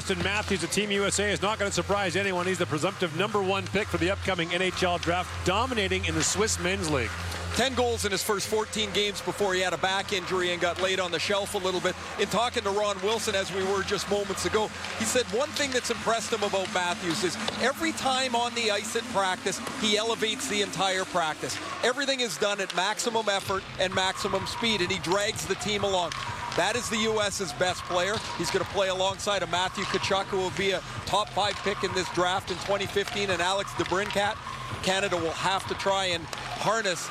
Auston Matthews of Team USA is not going to surprise anyone. He's the presumptive #1 pick for the upcoming NHL draft, dominating in the Swiss Men's League. 10 goals in his first 14 games before he had a back injury and got laid on the shelf a little bit. In talking to Ron Wilson, as we were just moments ago, he said one thing that's impressed him about Matthews is every time on the ice at practice, he elevates the entire practice. Everything is done at maximum effort and maximum speed, and he drags the team along. That is the U.S.'s best player. He's going to play alongside a Matthew Tkachuk, who will be a top 5 pick in this draft in 2015, and Alex DeBrincat. Canada will have to try and harness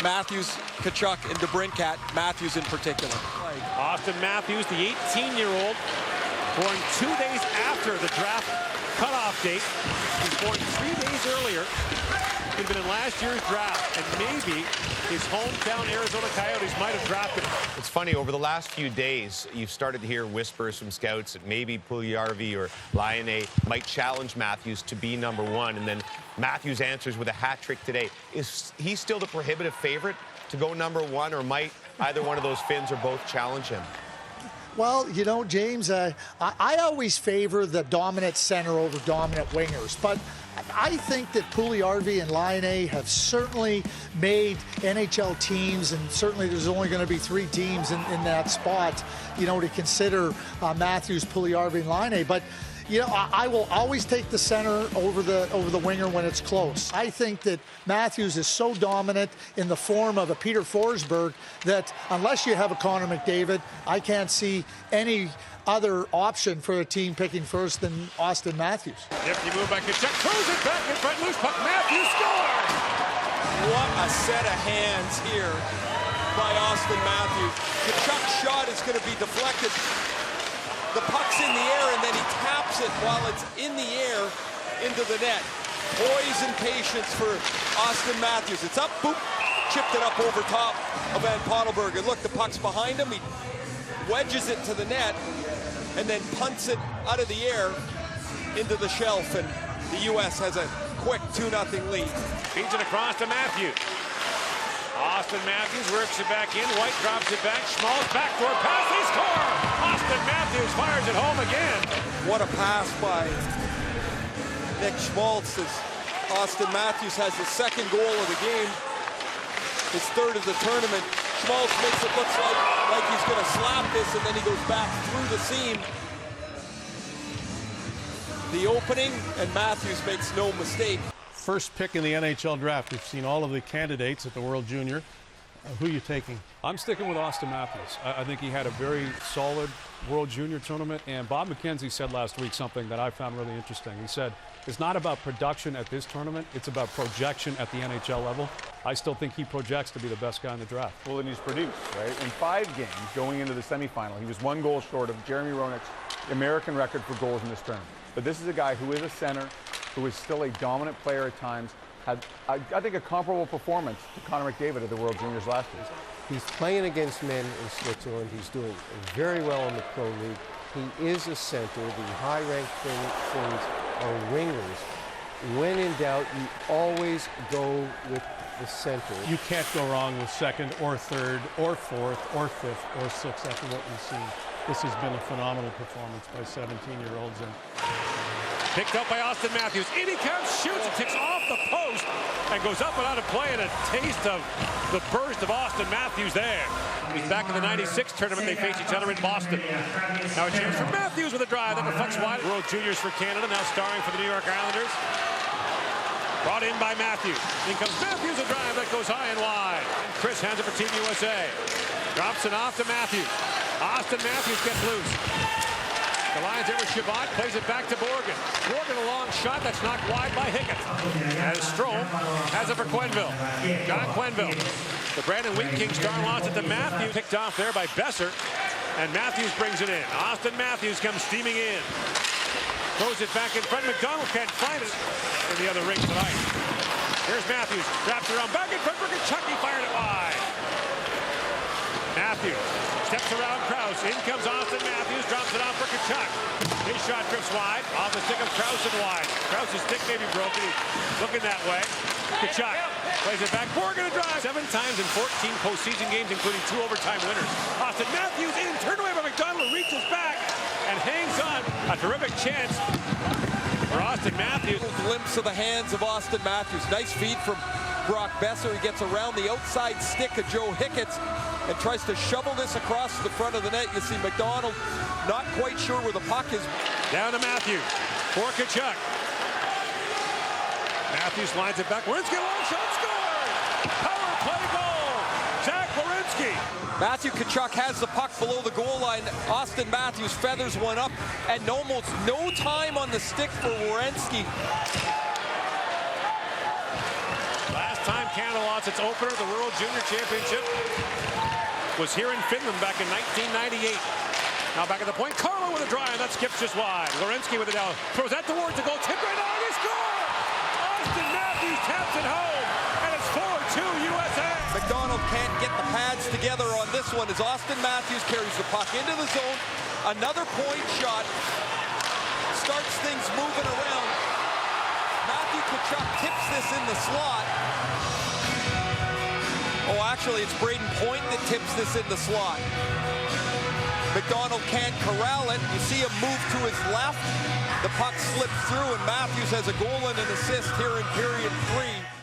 Matthews, Tkachuk, and DeBrincat, Matthews in particular. Auston Matthews, the 18-year-old, born 2 days after the draft cutoff date. He was born 3 days earlier. He'd been in last year's draft, and maybe his hometown Arizona Coyotes might have drafted him. It's funny, over the last few days, you've started to hear whispers from scouts that maybe Puljujarvi or Laine might challenge Matthews to be #1, and then Matthews answers with a hat trick today. Is he still the prohibitive favorite to go #1, or might either one of those Finns or both challenge him? Well, you know, James, I always favor the dominant center over dominant wingers, but I think that Puljujarvi and Laine have certainly made NHL teams, and certainly there's only going to be 3 teams in that spot, you know, to consider Matthews, Puljujarvi, and Laine. But you know, I will always take the center over the winger when it's close. I think that Matthews is so dominant in the form of a Peter Forsberg that unless you have a Connor McDavid, I can't see any other option for a team picking first than Auston Matthews. Nifty move by Tkachuk, throws it back in front, loose puck, Matthews scores! What a set of hands here by Auston Matthews. Tkachuk's shot is going to be deflected. The puck's in the air, and then he taps it while it's in the air into the net. Poise and patience for Auston Matthews. It's up, boop, chipped it up over top of Van Pottelberg. And look, the puck's behind him. He wedges it to the net and then punts it out of the air into the shelf. And the U.S. has a quick 2-0 lead. Feeds it across to Matthews. Auston Matthews works it back in. White drops it back. Schmaltz backdoor pass. They score! Auston Matthews fires it home again. What a pass by Nick Schmaltz as Auston Matthews has the 2nd goal of the game. His 3rd of the tournament. Schmaltz makes it look like he's going to slap this, and then he goes back through the seam. The opening, and Matthews makes no mistake. First pick in the NHL draft. We've seen all of the candidates at the World Junior. Who are you taking? I'm sticking with Auston Matthews. I think he had a very solid World Junior tournament, and Bob McKenzie said last week something that I found really interesting. He said, it's not about production at this tournament, it's about projection at the NHL level. I still think he projects to be the best guy in the draft. Well, and he's produced, right? In 5 games going into the semifinal, he was 1 goal short of Jeremy Roenick's American record for goals in this tournament. But this is a guy who is a center, who is still a dominant player at times, had, I think, a comparable performance to Connor McDavid at the World Juniors last year. He's playing against men in Switzerland. He's doing very well in the Pro League. He is a center. The high-ranked Finns are wingers. When in doubt, you always go with the center. You can't go wrong with 2nd or 3rd or 4th or 5th or 6th after what we've seen. This has been a phenomenal performance by 17-year-olds. Picked up by Auston Matthews. In he comes, shoots, it ticks off the post, and goes up and out of play, and a taste of the burst of Auston Matthews there. He's back in the '96 tournament. They face each other in Boston. Now a chance for Matthews with a drive that deflects wide. World Juniors for Canada, now starring for the New York Islanders. Brought in by Matthews. In comes Matthews, a drive that goes high and wide. Chris hands it for Team USA. Drops it off to Matthews. Auston Matthews gets loose. The Lions there with Shabbat, plays it back to Borgen. Borgen, a long shot that's knocked wide by Hickett. As Strome has it for Quenneville. John Quenneville. The Brandon Wheat King star lost it to Matthews. Picked off there by Besser. And Matthews brings it in. Auston Matthews comes steaming in. Throws it back in front. McDonald can't find it in the other ring tonight. Here's Matthews. Wraps around back in front for Tkachuk. He fired it wide. Matthews steps around Krause. In comes Auston Matthews. Drops it off for Tkachuk. His shot drifts wide. Off the stick of Krause and wide. Krause's stick may be broken. He's looking that way. Tkachuk plays it back. Borgen a drive. 7 times in 14 postseason games, including 2 overtime winners. Auston Matthews in. Turned away by McDonald. Reaches back. and hangs on. A terrific chance for Auston Matthews. A glimpse of the hands of Auston Matthews. Nice feed from Brock Besser. He gets around the outside stick of Joe Hicketts and tries to shovel this across the front of the net. You see McDonald not quite sure where the puck is. Down to Matthews for Tkachuk. Matthews lines it back. Werenski, long shot, scored! Power play goal! Zach Werenski. Matthew Tkachuk has the puck below the goal line. Auston Matthews feathers one up, and almost no time on the stick for Werenski. Last time Canada lost its opener, the World Junior Championship, was here in Finland back in 1998. Now back at the point, Carlo with a drive, and that skips just wide. Werenski with it down, throws that towards the goal, tip right on, he scores! Auston Matthews taps it home, and it's 4-2 USA. McDonald can't get the pads together on this one as Auston Matthews carries the puck into the zone. Another point shot starts things moving around. Matthew Tkachuk tips this in the slot. Oh, actually, it's Braden Point that tips this in the slot. McDonald can't corral it. You see him move to his left. The puck slips through, and Matthews has a goal and an assist here in period 3.